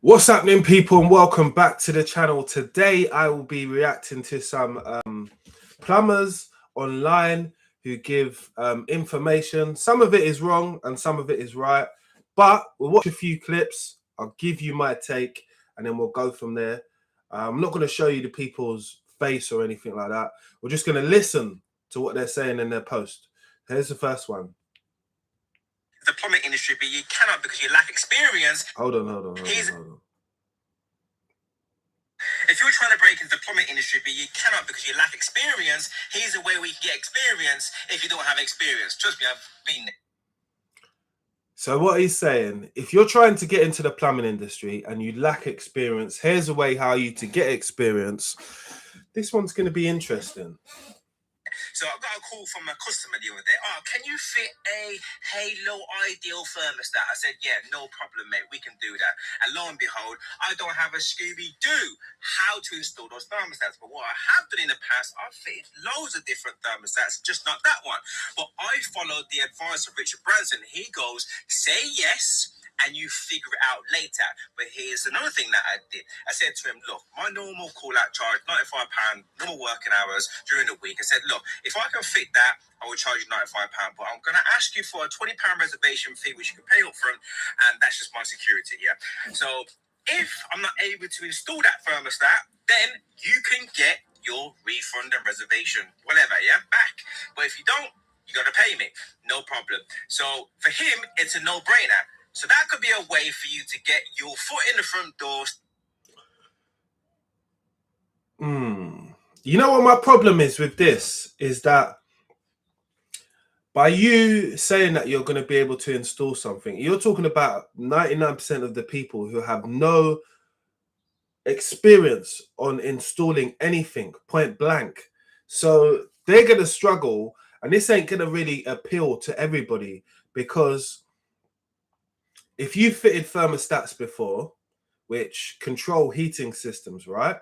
What's happening, people, and welcome back to the channel. Today I will be reacting to some plumbers online who give information. Some of it is wrong and some of it is right, but we'll watch a few clips. I'll give you my take and then we'll go from there. I'm not going to show you the people's face or anything like that. We're just going to listen to what they're saying in their post. Here's the first one. The plumbing industry, but you cannot because you lack experience. Hold on. If you're trying to break into the plumbing industry, but you cannot because you lack experience, here's a way we can get experience if you don't have experience. Trust me, I've been there. So what he's saying, if you're trying to get into the plumbing industry and you lack experience, here's a way how you to get experience. This one's going to be interesting. So I got a call from a customer the other day. Oh, can you fit a Halo Ideal thermostat? I said, yeah, no problem, mate. We can do that. And lo and behold, I don't have a Scooby-Doo how to install those thermostats. But what I have done in the past, I've fitted loads of different thermostats, just not that one. But I followed the advice of Richard Branson. He goes, say yes, and you figure it out later. But here's another thing that I did. I said to him, look, my normal call-out charge, £95, normal working hours during the week. I said, look, if I can fit that, I will charge you £95. But I'm going to ask you for a £20 reservation fee, which you can pay up front, and that's just my security, yeah? So if I'm not able to install that thermostat, then you can get your refund and reservation, whatever, yeah, back. But if you don't, you got to pay me. No problem. So for him, it's a no-brainer. So that could be a way for you to get your foot in the front door. You know what my problem is with this is that by you saying that you're going to be able to install something, you're talking about 99% of the people who have no experience on installing anything, point blank. So they're going to struggle, and this ain't going to really appeal to everybody, because if you fitted thermostats before, which control heating systems, right?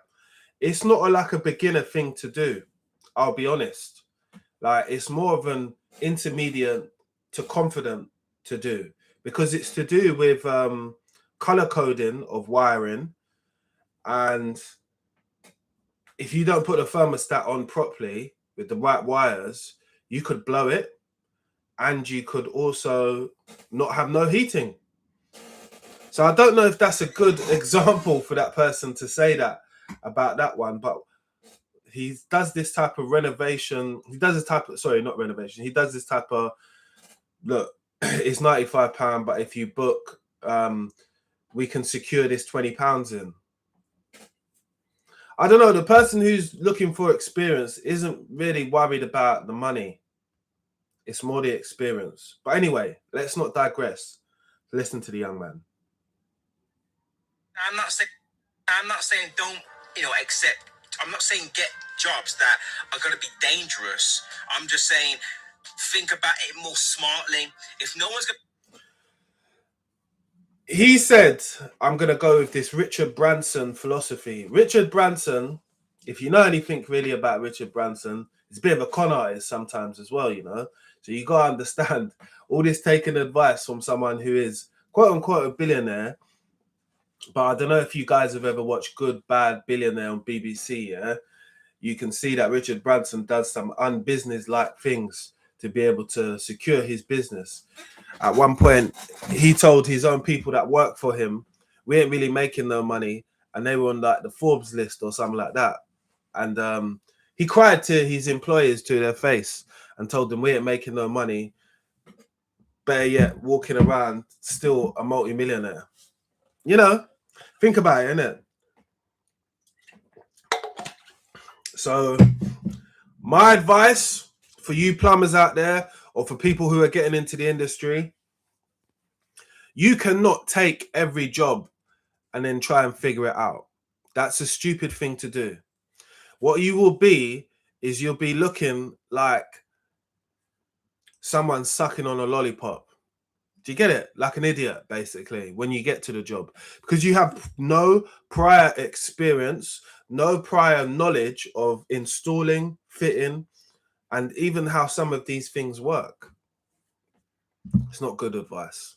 It's not like a beginner thing to do. I'll be honest. Like, it's more of an intermediate to confident to do, because it's to do with color coding of wiring. And if you don't put the thermostat on properly with the right wires, you could blow it, and you could also not have no heating. So I don't know if that's a good example for that person to say that about that one, but he does this type of renovation. He does this type of, sorry, not renovation. He does this type of, look, it's £95, but if you book, we can secure this £20 in. I don't know. The person who's looking for experience isn't really worried about the money. It's more the experience. But anyway, let's not digress. Listen to the young man. I'm not saying don't, accept. I'm not saying get jobs that are going to be dangerous. I'm just saying think about it more smartly. If no one's going to... He said, I'm going to go with this Richard Branson philosophy. Richard Branson, if you know anything really about Richard Branson, he's a bit of a con artist sometimes as well, you know. So you got to understand, all this taking advice from someone who is quote unquote a billionaire. But I don't know if you guys have ever watched Good, Bad, Billionaire on BBC, yeah? You can see that Richard Branson does some unbusiness-like things to be able to secure his business. At one point, he told his own people that work for him, we ain't really making no money, and they were on like the Forbes list or something like that. And he cried to his employers to their face and told them we ain't making no money, better yet walking around still a multi-millionaire. You know, think about it, innit? So my advice for you plumbers out there, or for people who are getting into the industry, you cannot take every job and then try and figure it out. That's a stupid thing to do. What you will be is you'll be looking like someone sucking on a lollipop. Do you get it? Like an idiot, basically, when you get to the job, because you have no prior experience, no prior knowledge of installing, fitting, and even how some of these things work. It's not good advice.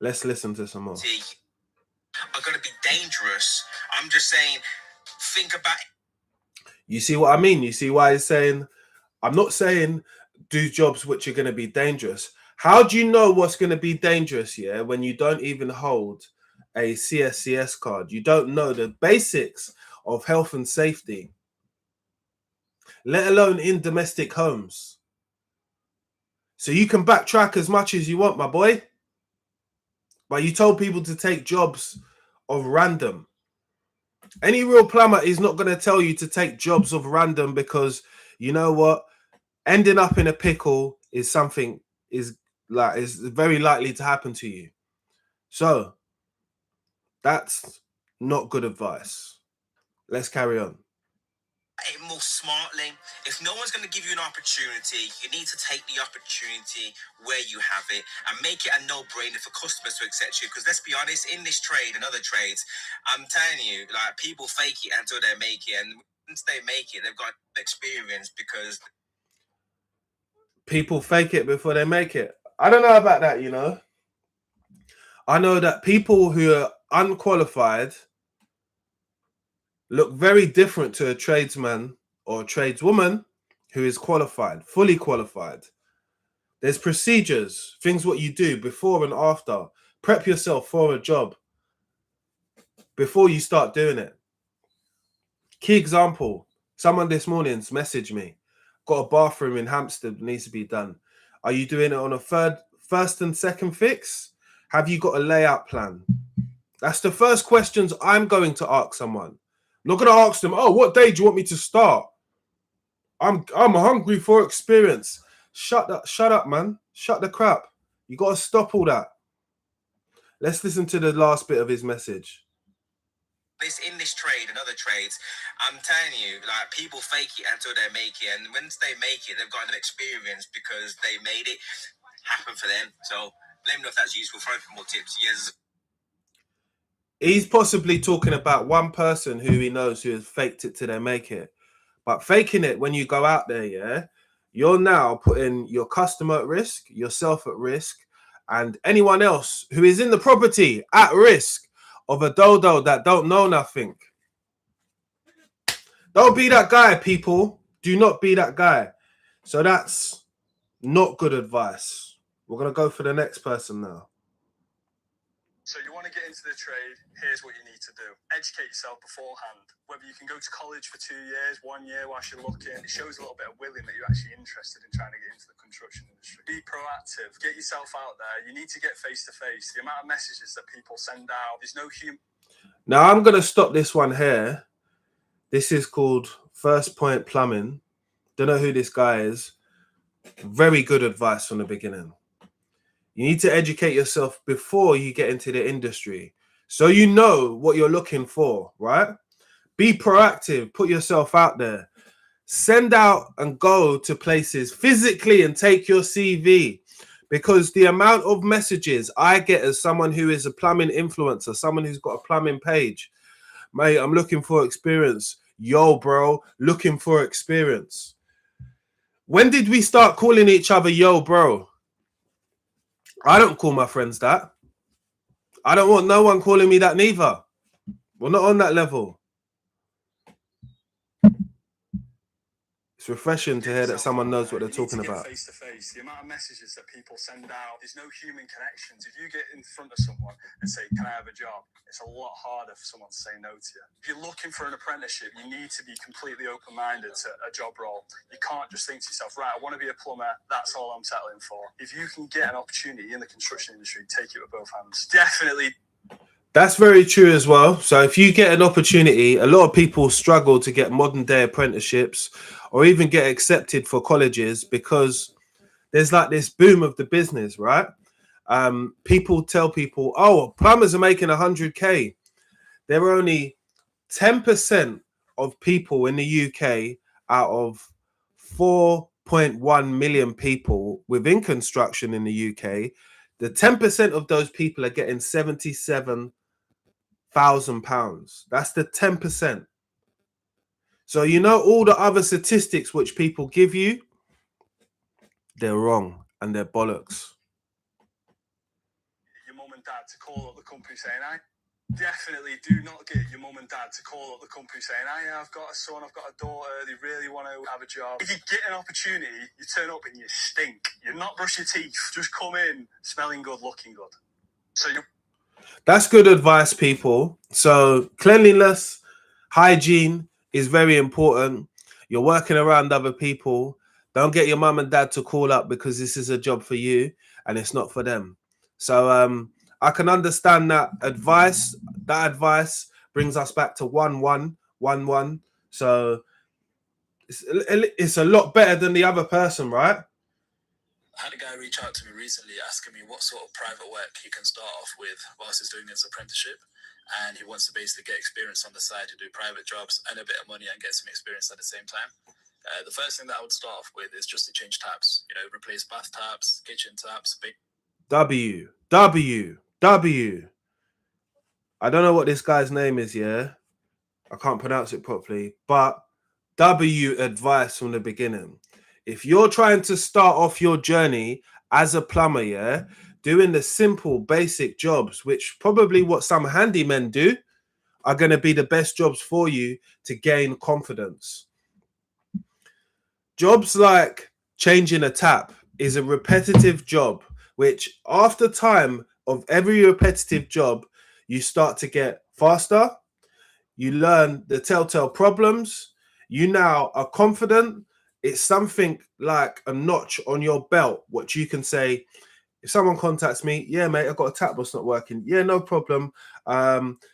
Let's listen to some more. are going to be dangerous. I'm just saying, think about. You see what I mean? You see why he's saying, I'm not saying do jobs which are going to be dangerous. How do you know what's going to be dangerous, yeah, when you don't even hold a CSCS card? You don't know the basics of health and safety, let alone in domestic homes. So you can backtrack as much as you want, my boy. But you told people to take jobs of random. Any real plumber is not going to tell you to take jobs of random, because you know what? Ending up in a pickle is something is very likely to happen to you. So that's not good advice. Let's carry on. It more smartly. If no one's going to give you an opportunity, you need to take the opportunity where you have it and make it a no-brainer for customers to accept you. Because let's be honest, in this trade and other trades, I'm telling you, like, people fake it until they make it, and once they make it, they've got experience. Because people fake it before they make it. I don't know about that, you know. I know that people who are unqualified look very different to a tradesman or a tradeswoman who is qualified, fully qualified. There's procedures, things what you do before and after. Prep yourself for a job before you start doing it. Key example, someone this morning's messaged me, got a bathroom in Hampstead, needs to be done. Are you doing it on a first and second fix? Have you got a layout plan? That's the first questions I'm going to ask someone. I'm not going to ask them, oh, what day do you want me to start? I'm hungry for experience. Shut up, man. Shut the crap. You got to stop all that. Let's listen to the last bit of his message. in this trade and other trades, I'm telling you, like, people fake it until they make it, and once they make it, they've got an experience because they made it happen for them. So let me know if that's useful. For more tips, yes. He's possibly talking about one person who he knows who has faked it till they make it. But faking it when you go out there, yeah, you're now putting your customer at risk, yourself at risk, and anyone else who is in the property at risk of a dodo that don't know nothing. Don't be that guy, people. Do not be that guy. So that's not good advice. We're going to go for the next person now. So you want to get into the trade, here's what you need to do. Educate yourself beforehand. Whether you can go to college for 2 years, 1 year whilst you're looking, it shows a little bit of willing that you're actually interested in trying to get into the construction industry. Be proactive, get yourself out there. You need to get face-to-face. The amount of messages that people send out, there's no human. Now I'm going to stop this one here. This is called First Point Plumbing. Don't know who this guy is. Very good advice from the beginning. You need to educate yourself before you get into the industry, so you know what you're looking for, right? Be proactive, put yourself out there, send out and go to places physically and take your CV, because the amount of messages I get as someone who is a plumbing influencer, someone who's got a plumbing page, mate, I'm looking for experience. Yo, bro, looking for experience. When did we start calling each other yo, bro? I don't call my friends that. I don't want no one calling me that neither. We're not on that level. It's refreshing to hear that someone knows what they're talking about. Face to face, the amount of messages that people send out, there's no human connections. If you get in front of someone and say, "Can I have a job?" it's a lot harder for someone to say no to you. If you're looking for an apprenticeship, you need to be completely open-minded to a job role. You can't just think to yourself, right, I want to be a plumber, that's all I'm settling for. If you can get an opportunity in the construction industry, take it with both hands. Definitely. That's very true as well. So if you get an opportunity, a lot of people struggle to get modern day apprenticeships or even get accepted for colleges because there's like this boom of the business, right? People tell people, oh, plumbers are making 100K. There are only 10% of people in the UK out of 4.1 million people within construction in the UK. The 10% of those people are getting £77,000. That's the 10%. So you know all the other statistics which people give you, they're wrong and they're bollocks. Your mum and dad to call up the company saying, Definitely do not get your mum and dad to call up the company saying, I've got a son, I've got a daughter, they really want to have a job. If you get an opportunity, you turn up and you stink. You're not brush your teeth, just come in smelling good, looking good. So that's good advice, people. So cleanliness, hygiene is very important. You're working around other people. Don't get your mum and dad to call up because this is a job for you and it's not for them. So I can understand that advice. That advice brings us back to 1-1-1-1. So it's a lot better than the other person, right? I had a guy reach out to me recently asking me what sort of private work he can start off with whilst he's doing his apprenticeship. And he wants to basically get experience on the side to do private jobs and a bit of money and get some experience at the same time. The first thing that I would start off with is just to change taps, replace bath taps, kitchen taps. W. I don't know what this guy's name is, yeah? I can't pronounce it properly, but W advice from the beginning. If you're trying to start off your journey as a plumber, yeah, doing the simple, basic jobs, which probably what some handymen do, are going to be the best jobs for you to gain confidence. Jobs like changing a tap is a repetitive job, which after time of every repetitive job, you start to get faster. You learn the telltale problems. You now are confident. It's something like a notch on your belt, which you can say, if someone contacts me, yeah, mate, I've got a tap that's not working. Yeah, no problem.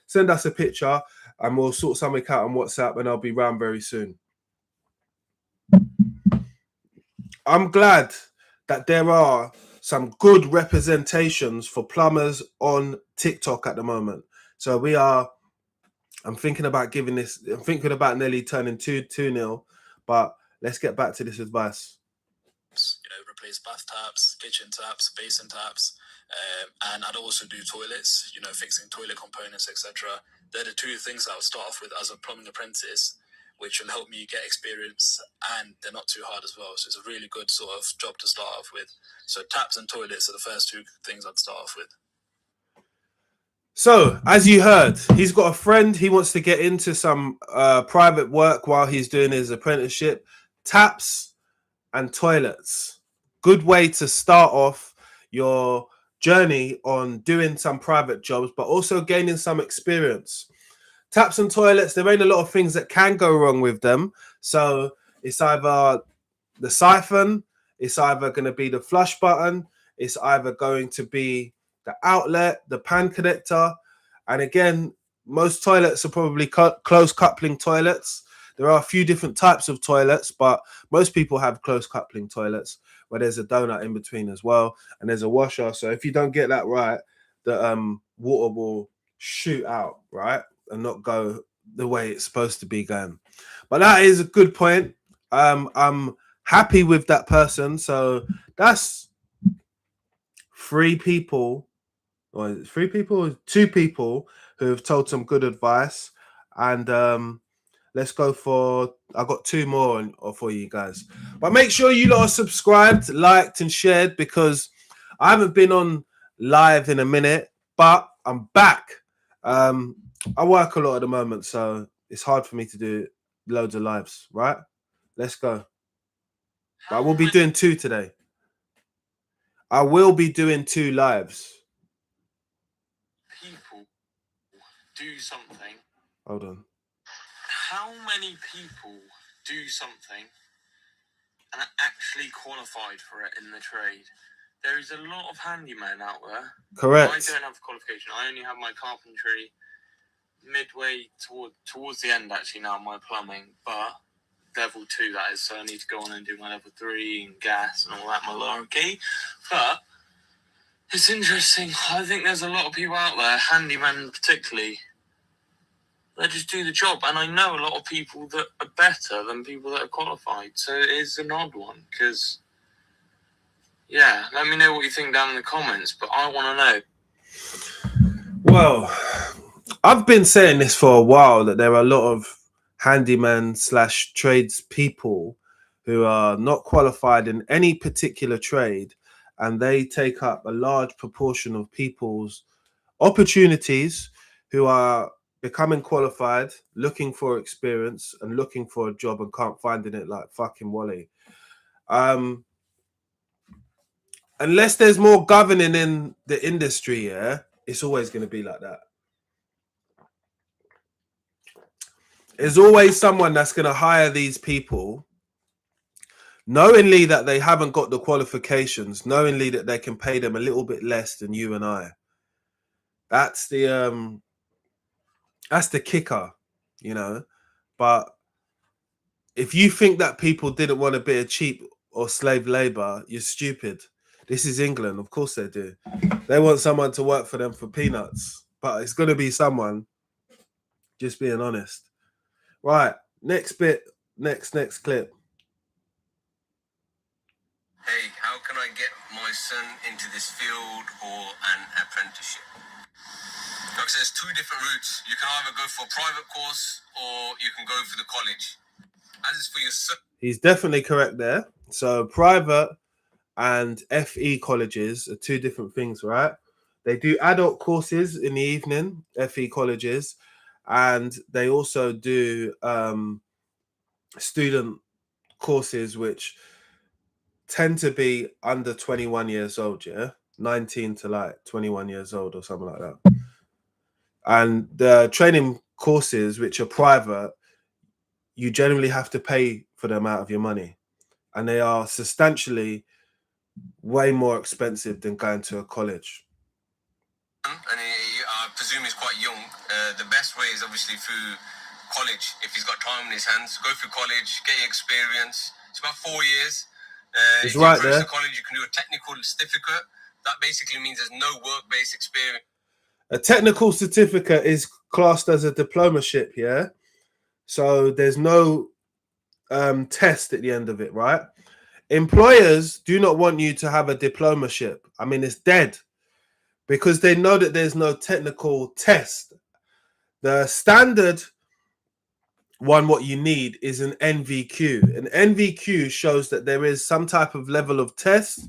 Send us a picture and we'll sort something out on WhatsApp and I'll be round very soon. I'm glad that there are some good representations for plumbers on TikTok at the moment. So I'm thinking about I'm thinking about nearly turning 2-0, but let's get back to this advice. Replace bath taps, kitchen taps, basin taps, and I'd also do toilets, fixing toilet components, etc. They're the two things I would start off with as a plumbing apprentice, which will help me get experience, and they're not too hard as well. So it's a really good sort of job to start off with. So taps and toilets are the first two things I'd start off with. So, as you heard, he's got a friend. He wants to get into some private work while he's doing his apprenticeship. Taps and toilets. Good way to start off your journey on doing some private jobs, but also gaining some experience. Taps and toilets, there ain't a lot of things that can go wrong with them. So it's either the siphon, it's either going to be the flush button, it's either going to be the outlet, the pan connector. And again, most toilets are probably close coupling toilets. There are a few different types of toilets, but most people have close coupling toilets where there's a donut in between as well. And there's a washer. So if you don't get that right, the water will shoot out, right? And not go the way it's supposed to be going. But that is a good point. I'm happy with that person. So that's 3 people, or is it 3 people, or 2 people who have told some good advice. And let's go for, I've got 2 more for you guys. But make sure you lot are subscribed, liked, and shared, because I haven't been on live in a minute, but I'm back. I work a lot at the moment, so it's hard for me to do loads of lives, right? Let's go. But I will be doing 2 today. I will be doing 2 lives. People do something. Hold on. How many people do something and are actually qualified for it in the trade? There is a lot of handymen out there. Correct. I don't have a qualification. I only have my carpentry midway towards the end, actually, now, my plumbing, but level 2, that is, so I need to go on and do my level 3 and gas and all that malarkey. But it's interesting. I think there's a lot of people out there, handymen particularly, they just do the job. And I know a lot of people that are better than people that are qualified. So it is an odd one, because, yeah, let me know what you think down in the comments, but I want to know. Well, I've been saying this for a while, that there are a lot of handyman / trades people who are not qualified in any particular trade, and they take up a large proportion of people's opportunities who are becoming qualified, looking for experience and looking for a job and can't find it like fucking Wally. Unless there's more governing in the industry, yeah, it's always going to be like that. There's always someone that's going to hire these people knowingly that they haven't got the qualifications, knowingly that they can pay them a little bit less than you and I. That's the kicker, you know. But if you think that people didn't want a bit of cheap or slave labor, you're stupid. This is England, of course they do. They want someone to work for them for peanuts, but it's going to be someone. Just being honest. Right, next bit, next clip. Hey, how can I get my son into this field or an apprenticeship? Because there's two different routes. You can either go for a private course or you can go for the college. As is for your son. He's definitely correct there. So private and FE colleges are two different things, right? They do adult courses in the evening, FE colleges, and they also do student courses which tend to be under 21 years old, yeah? 19 to like 21 years old or something like that. And the training courses which are private, you generally have to pay for them out of your money. And they are substantially way more expensive than going to a college. And I presume he's quite young. The best way is obviously through college. If he's got time in his hands, go through college, get your experience. It's about 4 years. It's if right you there. The college, you can do a technical certificate. That basically means there's no work-based experience. A technical certificate is classed as a diplomaship, yeah? So there's no test at the end of it, right? Employers do not want you to have a diplomaship. I mean, it's dead because they know that there's no technical test. The standard one, what you need is an NVQ. An NVQ shows that there is some type of level of test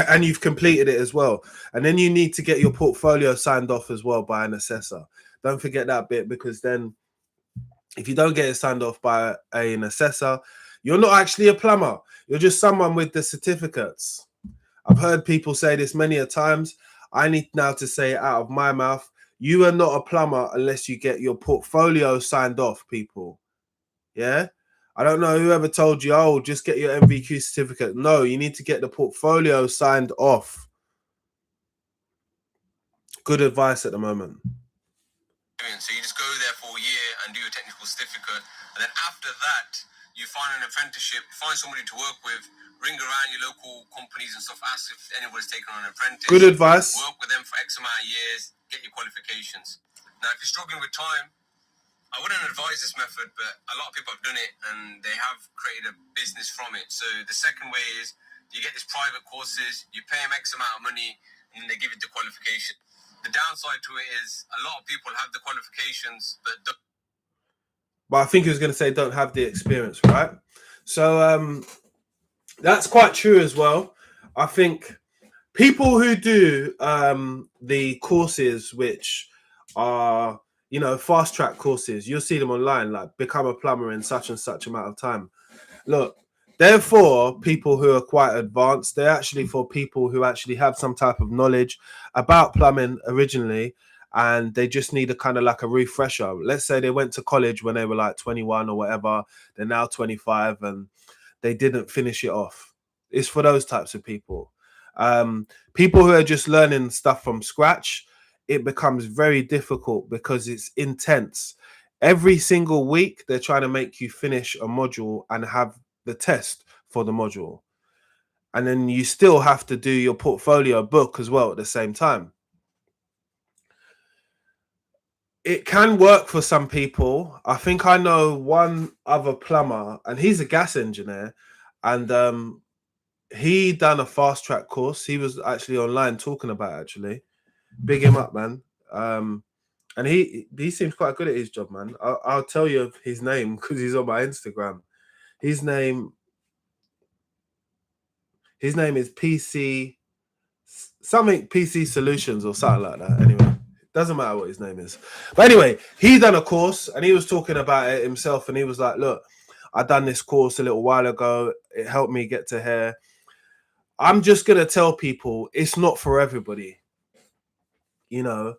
and you've completed it as well. And then you need to get your portfolio signed off as well by an assessor. Don't forget that bit, because then if you don't get it signed off by an assessor, you're not actually a plumber. You're just someone with the certificates. I've heard people say this many a times. I need now to say it out of my mouth. You are not a plumber unless you get your portfolio signed off, people. Yeah? I don't know whoever told you, oh, just get your MVQ certificate. No, you need to get the portfolio signed off. Good advice at the moment. So you just go there for a year and do your technical certificate. And then after that, you find an apprenticeship, find somebody to work with, ring around your local companies and stuff, ask if anybody's taken on an apprentice. Good advice. Work with them for X amount of years, get your qualifications. Now, if you're struggling with time, I wouldn't advise this method, but a lot of people have done it and they have created a business from it. So the second way is you get these private courses, you pay them X amount of money, and then they give you the qualification. The downside to it is a lot of people have the qualifications, but I think he was going to say don't have the experience, right? So that's quite true as well. I think people who do the courses which are, you know, fast track courses, you'll see them online, like become a plumber in such and such amount of time. Look, they're for people who are quite advanced. They're actually for people who actually have some type of knowledge about plumbing originally, and they just need a kind of like a refresher. Let's say they went to college when they were like 21 or whatever. They're now 25 and they didn't finish it off. It's for those types of people. People who are just learning stuff from scratch, it becomes very difficult because it's intense. Every single week, they're trying to make you finish a module and have the test for the module. And then you still have to do your portfolio book as well at the same time. It can work for some people. I think I know one other plumber, and he's a gas engineer, and he done a fast track course. He was actually online talking about it, actually. Big him up, man. And he seems quite good at his job, man. I'll tell you his name because he's on my Instagram. His name is PC something PC Solutions or something like that. Anyway, Doesn't matter what his name is. But anyway, he done a course and he was talking about it himself. And he was like, look, I done this course a little while ago. It helped me get to hair. I'm just going to tell people it's not for everybody. You know,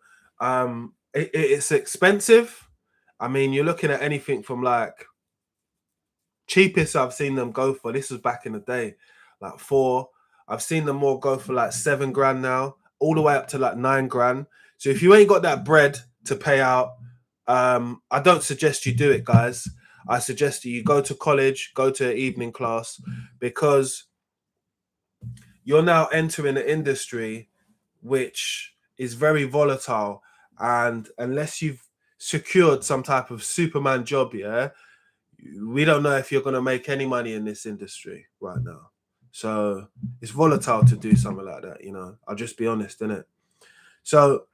it's expensive. I mean, you're looking at anything from like cheapest I've seen them go for. This was back in the day, like 4. I've seen them more go for like 7 grand now, all the way up to like 9 grand. So if you ain't got that bread to pay out, I don't suggest you do it, guys. I suggest you go to college, go to an evening class, because you're now entering an industry which is very volatile. And unless you've secured some type of Superman job, yeah, we don't know if you're going to make any money in this industry right now. So it's volatile to do something like that, you know. I'll just be honest, innit? So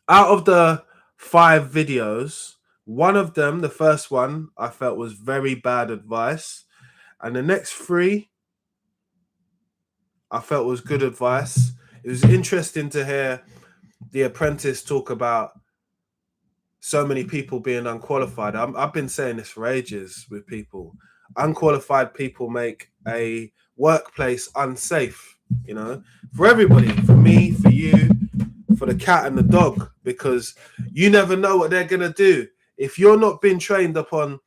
out of the 5 videos, one of them, the first one, I felt was very bad advice. And the next 3, I felt was good advice. It was interesting to hear The Apprentice talk about so many people being unqualified. I've been saying this for ages with people. Unqualified people make a workplace unsafe, you know, for everybody, for me, for you, for the cat and the dog, because you never know what they're going to do. If you're not being trained upon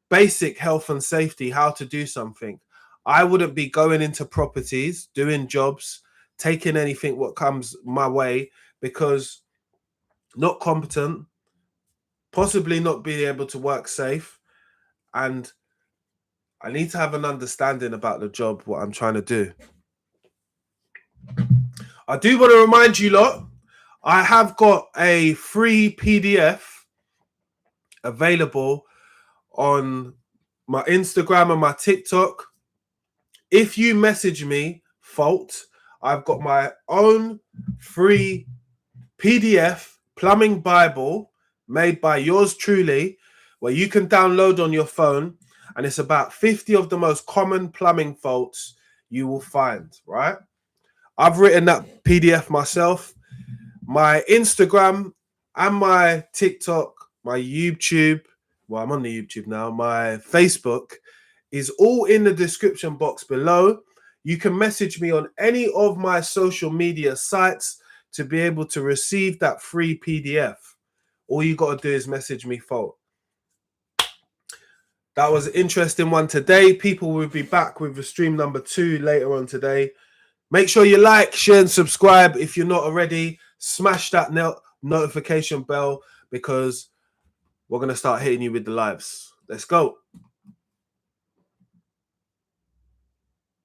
basic health and safety, how to do something, I wouldn't be going into properties, doing jobs, taking anything what comes my way, because not competent, possibly not being able to work safe, and I need to have an understanding about the job, what I'm trying to do. I do want to remind you lot, I have got a free PDF available on my Instagram and my TikTok. If you message me, Fault, I've got my own free PDF plumbing Bible made by yours truly, where you can download on your phone, and it's about 50 of the most common plumbing faults you will find, right? I've written that PDF myself. My Instagram and my TikTok, my YouTube, well, I'm on the YouTube now, my Facebook is all in the description box below. You can message me on any of my social media sites to be able to receive that free PDF. All you got to do is message me, Fault. That was an interesting one today. People will be back with the stream number 2 later on today. Make sure you like, share, and subscribe if you're not already. Smash that notification bell, because we're going to start hitting you with the lives. Let's go.